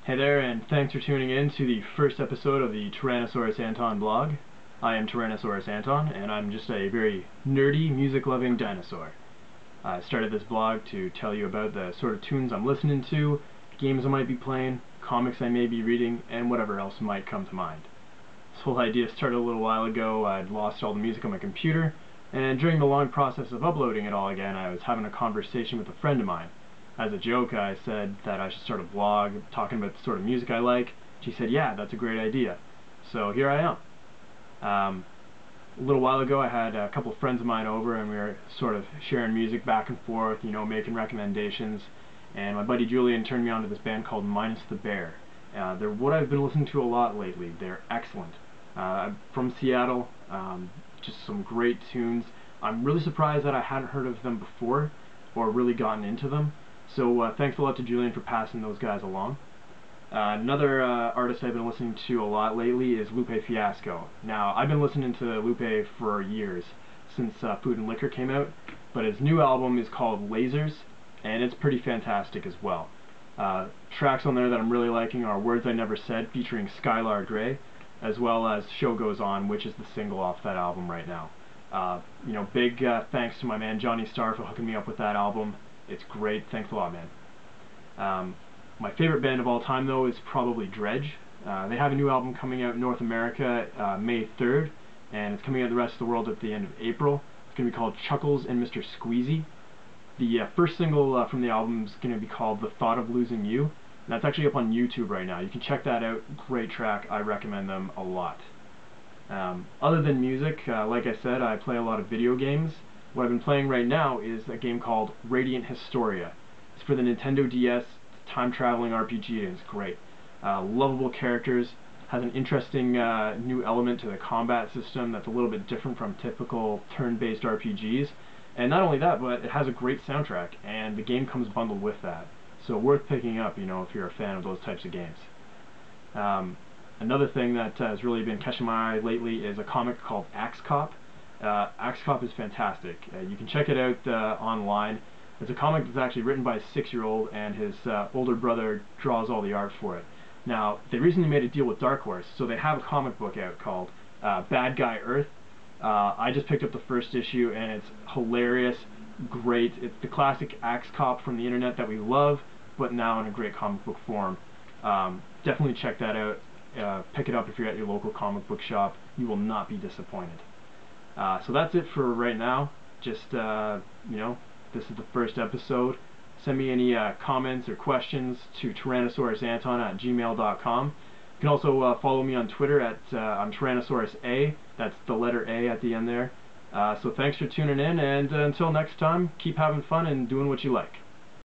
Hey there, and thanks for tuning in to the first episode of the Tyrannosaurus Anton blog. I am Tyrannosaurus Anton, and I'm just a very nerdy, music-loving dinosaur. I started this blog to tell you about the sort of tunes I'm listening to, games I might be playing, comics I may be reading, and whatever else might come to mind. This whole idea started a little while ago. I'd lost all the music on my computer, and during the long process of uploading it all again, I was having a conversation with a friend of mine. As a joke, I said that I should start a blog talking about the sort of music I like. She said, yeah, that's a great idea. So here I am. A little while ago, I had a couple of friends of mine over, and we were sort of sharing music back and forth, making recommendations. And my buddy Julian turned me on to this band called Minus the Bear. They're what I've been listening to a lot lately. They're excellent. From Seattle, just some great tunes. I'm really surprised that I hadn't heard of them before or really gotten into them. So thanks a lot to Julian for passing those guys along. Another artist I've been listening to a lot lately is Lupe Fiasco. Now, I've been listening to Lupe for years, since Food and Liquor came out, but his new album is called Lasers, and it's pretty fantastic as well. Tracks on there that I'm really liking are Words I Never Said, featuring Skylar Grey, as well as Show Goes On, which is the single off that album right now. Big thanks to my man Johnny Starr for hooking me up with that album. It's great. Thanks a lot, man. My favorite band of all time, though, is probably Dredge. They have a new album coming out in North America May 3rd, and it's coming out in the rest of the world at the end of April. It's going to be called Chuckles and Mr. Squeezy. The first single from the album is going to be called The Thought of Losing You, and that's actually up on YouTube right now. You can check that out. Great track. I recommend them a lot. Other than music, like I said, I play a lot of video games. What I've been playing right now is a game called Radiant Historia. It's for the Nintendo DS, time-traveling RPG, and it's great. Lovable characters, has an interesting new element to the combat system that's a little bit different from typical turn-based RPGs. And not only that, but it has a great soundtrack, and the game comes bundled with that. So worth picking up, if you're a fan of those types of games. Another thing that has really been catching my eye lately is a comic called Axe Cop. Axe Cop is fantastic. You can check it out online. It's a comic that's actually written by a 6-year-old, and his older brother draws all the art for it. Now, they recently made a deal with Dark Horse, so they have a comic book out called Bad Guy Earth. I just picked up the first issue, and it's hilarious, great. It's the classic Axe Cop from the internet that we love, but now in a great comic book form. Definitely check that out. Pick it up if you're at your local comic book shop. You will not be disappointed. So that's it for right now. Just, this is the first episode. Send me any comments or questions to tyrannosaurusanton@gmail.com. You can also follow me on Twitter at I'm Tyrannosaurus A. That's the letter A at the end there. So thanks for tuning in, and until next time, keep having fun and doing what you like.